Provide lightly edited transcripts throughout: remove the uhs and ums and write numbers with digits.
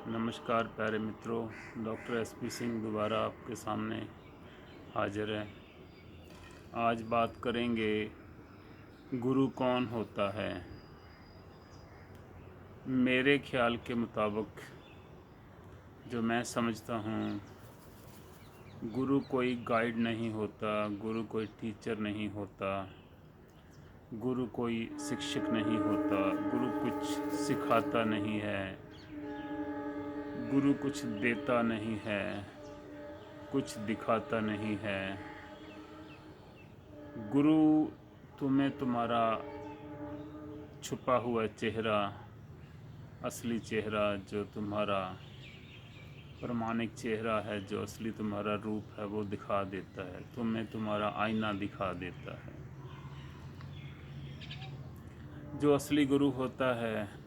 नमस्कार प्यारे मित्रों, डॉक्टर एसपी सिंह दोबारा आपके सामने हाजिर है। आज बात करेंगे गुरु कौन होता है। मेरे ख्याल के मुताबिक जो मैं समझता हूँ, गुरु कोई गाइड नहीं होता, गुरु कोई टीचर नहीं होता, गुरु कोई शिक्षक नहीं होता, गुरु कुछ सिखाता नहीं है, गुरु कुछ देता नहीं है, कुछ दिखाता नहीं है। गुरु तुम्हें तुम्हारा छुपा हुआ चेहरा, असली चेहरा, जो तुम्हारा प्रामाणिक चेहरा है, जो असली तुम्हारा रूप है, वो दिखा देता है। तुम्हें तुम्हारा आईना दिखा देता है। जो असली गुरु होता है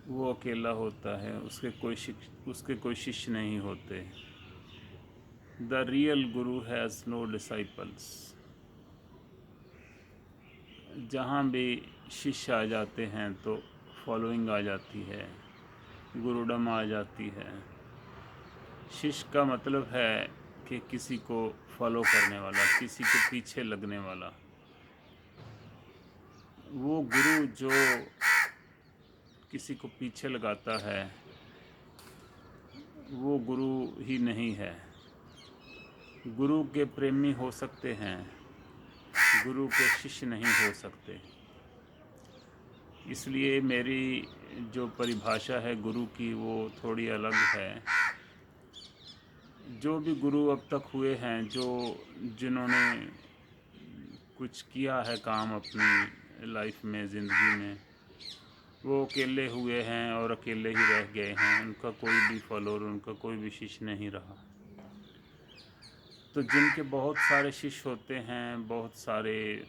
वो अकेला होता है, उसके कोई शिष्य नहीं होते। The real Guru has no disciples. जहाँ भी शिष्य आ जाते हैं तो फॉलोइंग आ जाती है, गुरुडम आ जाती है। शिष्य का मतलब है कि किसी को फॉलो करने वाला, किसी के पीछे लगने वाला। वो गुरु जो किसी को पीछे लगाता है वो गुरु ही नहीं है। गुरु के प्रेमी हो सकते हैं, गुरु के शिष्य नहीं हो सकते। इसलिए मेरी जो परिभाषा है गुरु की वो थोड़ी अलग है। जो भी गुरु अब तक हुए हैं, जिन्होंने कुछ किया है काम अपनी लाइफ में, ज़िंदगी में, वो अकेले हुए हैं और अकेले ही रह गए हैं। उनका कोई भी फॉलोअर, उनका कोई भी शिष्य नहीं रहा। तो जिनके बहुत सारे शिष्य होते हैं, बहुत सारे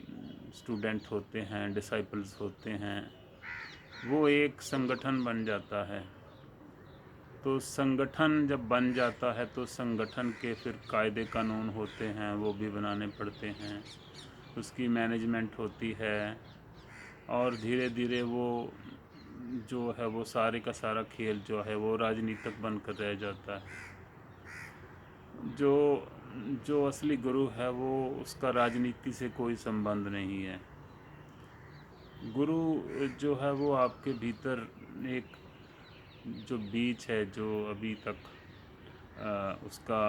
स्टूडेंट होते हैं, डिसाइपल्स होते हैं, वो एक संगठन बन जाता है। तो संगठन जब बन जाता है तो संगठन के फिर कायदे कानून होते हैं, वो भी बनाने पड़ते हैं, उसकी मैनेजमेंट होती है, और धीरे धीरे वो जो है वो सारे का सारा खेल जो है वो राजनीतिक बनकर रह जाता है। जो असली गुरु है वो, उसका राजनीति से कोई संबंध नहीं है। गुरु जो है वो आपके भीतर एक जो बीज है, जो अभी तक उसका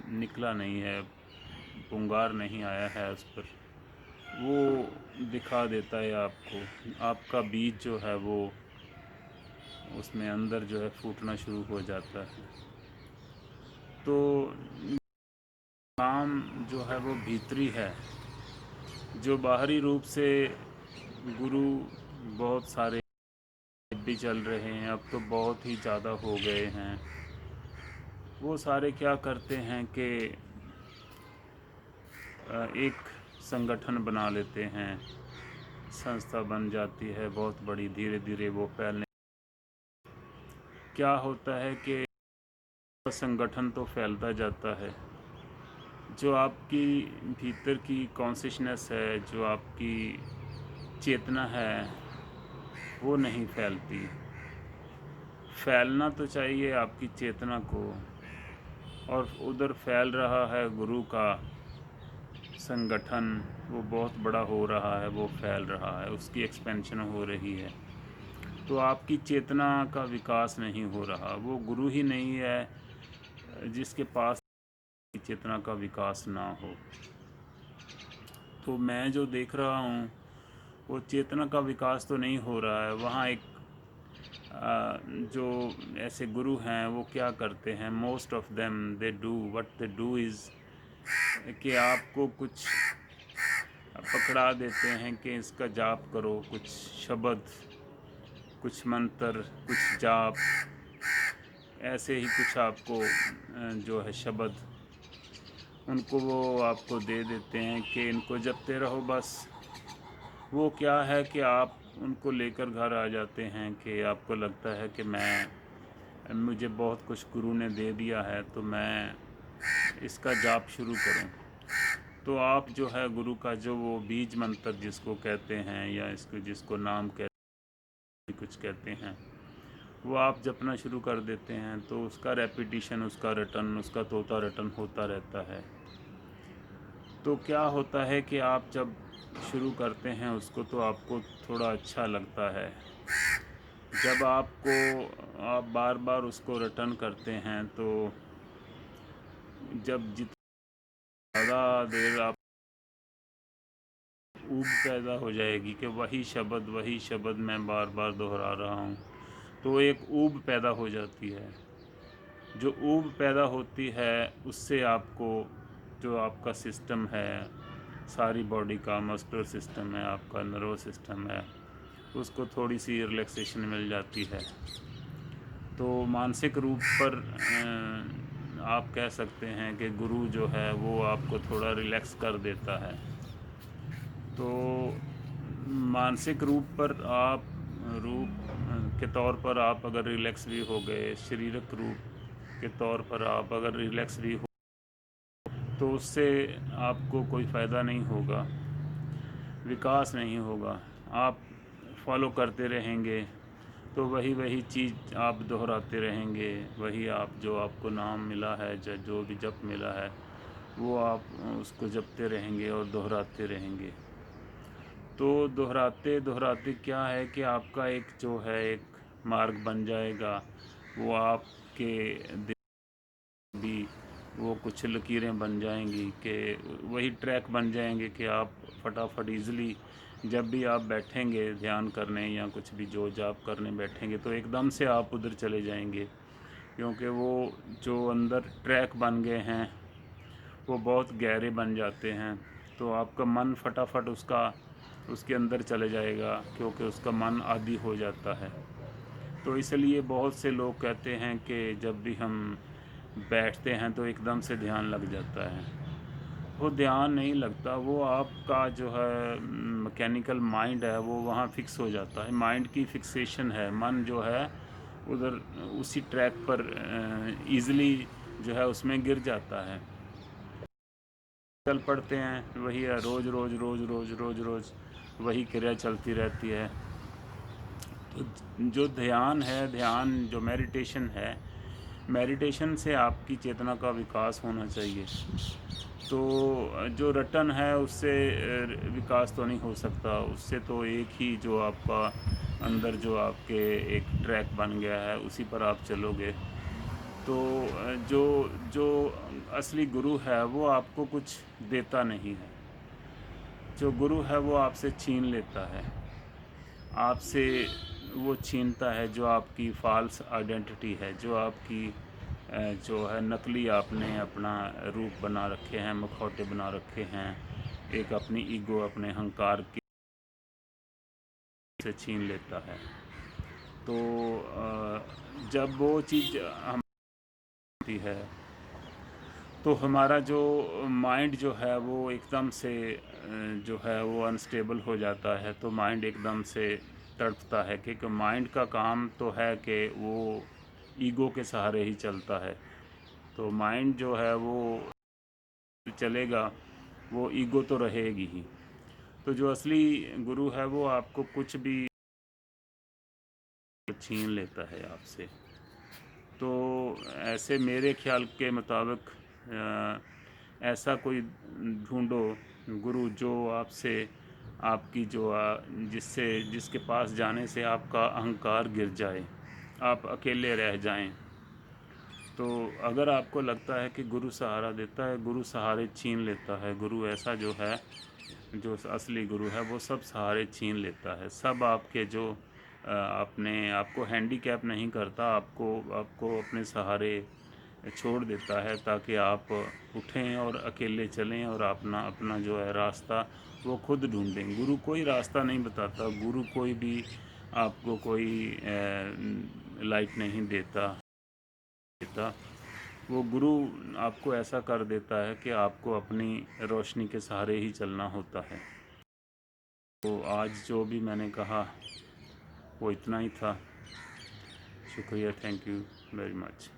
निकला नहीं है, पुंगार नहीं आया है उस पर, वो दिखा देता है आपको। आपका बीज जो है वो उसमें अंदर जो है फूटना शुरू हो जाता है। तो काम जो है वो भीतरी है। जो बाहरी रूप से गुरु बहुत सारे भी चल रहे हैं, अब तो बहुत ही ज़्यादा हो गए हैं। वो सारे क्या करते हैं कि एक संगठन बना लेते हैं, संस्था बन जाती है बहुत बड़ी, धीरे धीरे वो फैलने। क्या होता है कि संगठन तो फैलता जाता है, जो आपकी भीतर की कॉन्शियसनेस है, जो आपकी चेतना है, वो नहीं फैलती। फैलना तो चाहिए आपकी चेतना को, और उधर फैल रहा है गुरु का संगठन, वो बहुत बड़ा हो रहा है, वो फैल रहा है, उसकी एक्सपेंशन हो रही है। तो आपकी चेतना का विकास नहीं हो रहा। वो गुरु ही नहीं है जिसके पास चेतना का विकास ना हो। तो मैं जो देख रहा हूँ वो चेतना का विकास तो नहीं हो रहा है। वहाँ एक जो ऐसे गुरु हैं वो क्या करते हैं, most of them they do what they do is कि आपको कुछ पकड़ा देते हैं कि इसका जाप करो, कुछ शब्द, कुछ मंत्र, कुछ जाप, ऐसे ही कुछ आपको जो है शब्द, उनको वो आपको दे देते हैं कि इनको जपते रहो बस। वो क्या है कि आप उनको लेकर घर आ जाते हैं कि आपको लगता है कि मुझे बहुत कुछ गुरु ने दे दिया है तो मैं इसका जाप शुरू करूं। तो आप जो है गुरु का जो वो बीज मंत्र जिसको कहते हैं, या जिसको नाम कहते हैं, कुछ कहते हैं, वो आप जपना शुरू कर देते हैं तो उसका रेपिटिशन, उसका रटन, उसका तोता रटन होता रहता है। तो क्या होता है कि आप जब शुरू करते हैं उसको तो आपको थोड़ा अच्छा लगता है। जब आप बार बार उसको रटन करते हैं तो जब जितना ज़्यादा देर आप ऊब पैदा हो जाएगी कि वही शब्द मैं बार बार दोहरा रहा हूँ, तो एक ऊब पैदा हो जाती है। जो ऊब पैदा होती है उससे आपको, जो आपका सिस्टम है, सारी बॉडी का मस्कुलर सिस्टम है, आपका नर्वस सिस्टम है, उसको थोड़ी सी रिलैक्सेशन मिल जाती है। तो मानसिक रूप पर आप कह सकते हैं कि गुरु जो है वो आपको थोड़ा रिलैक्स कर देता है। तो मानसिक रूप के तौर पर आप अगर रिलैक्स भी हो गए, शारीरिक रूप के तौर पर आप अगर रिलैक्स भी हो, तो उससे आपको कोई फ़ायदा नहीं होगा, विकास नहीं होगा। आप फॉलो करते रहेंगे तो वही चीज़ आप दोहराते रहेंगे, वही आप जो आपको नाम मिला है, जो भी जप मिला है, वो आप उसको जपते रहेंगे और दोहराते रहेंगे। तो दोहराते दोहराते क्या है कि आपका एक जो है एक मार्ग बन जाएगा, वो आपके दिल भी वो कुछ लकीरें बन जाएंगी कि वही ट्रैक बन जाएंगे कि आप फटाफट इजीली जब भी आप बैठेंगे ध्यान करने या कुछ भी जो जाप करने बैठेंगे तो एकदम से आप उधर चले जाएंगे, क्योंकि वो जो अंदर ट्रैक बन गए हैं वो बहुत गहरे बन जाते हैं। तो आपका मन फटाफट उसके अंदर चले जाएगा, क्योंकि उसका मन आदी हो जाता है। तो इसलिए बहुत से लोग कहते हैं कि जब भी हम बैठते हैं तो एकदम से ध्यान लग जाता है। वो ध्यान नहीं लगता, वो आपका जो है मैकेनिकल माइंड है वो वहाँ फिक्स हो जाता है। माइंड की फिक्सेशन है, मन जो है उधर उसी ट्रैक पर ईज़िली जो है उसमें गिर जाता है। चल पड़ते हैं, वही है, रोज़ रोज़ रोज़ रोज़ रोज़ रोज़ वही क्रिया चलती रहती है। तो जो ध्यान है, ध्यान जो मेडिटेशन है, मेडिटेशन से आपकी चेतना का विकास होना चाहिए। तो जो रटन है उससे विकास तो नहीं हो सकता, उससे तो एक ही जो आपका अंदर जो आपके एक ट्रैक बन गया है उसी पर आप चलोगे। तो जो जो असली गुरु है वो आपको कुछ देता नहीं है। जो गुरु है वो आपसे छीन लेता है, आपसे वो छीनता है जो आपकी फ़ाल्स आइडेंटिटी है, जो आपकी जो है नकली आपने अपना रूप बना रखे हैं, मुखौटे बना रखे हैं, एक अपनी ईगो, अपने अहंकार की से छीन लेता है। तो जब वो चीज़ हम होती है तो हमारा जो माइंड जो है वो एकदम से जो है वो अनस्टेबल हो जाता है। तो माइंड एकदम से तड़पता है, क्योंकि माइंड का काम तो है कि वो ईगो के सहारे ही चलता है। तो माइंड जो है वो चलेगा, वो ईगो तो रहेगी ही। तो जो असली गुरु है वो आपको कुछ भी छीन लेता है आपसे। तो ऐसे मेरे ख्याल के मुताबिक ऐसा कोई ढूंढो गुरु जो आपसे आपकी जो जिसके पास जाने से आपका अहंकार गिर जाए, आप अकेले रह जाएं। तो अगर आपको लगता है कि गुरु सहारा देता है, गुरु सहारे छीन लेता है, गुरु ऐसा जो है, जो असली गुरु है वो सब सहारे छीन लेता है, सब आपके जो आपने आपको हैंडीकैप नहीं करता, आपको अपने सहारे छोड़ देता है ताकि आप उठें और अकेले चलें और अपना अपना जो है रास्ता वो खुद ढूंढें। गुरु कोई रास्ता नहीं बताता, गुरु कोई भी आपको कोई लाइट नहीं देता। वो गुरु आपको ऐसा कर देता है कि आपको अपनी रोशनी के सहारे ही चलना होता है। तो आज जो भी मैंने कहा वो इतना ही था। शुक्रिया, थैंक यू वेरी मच।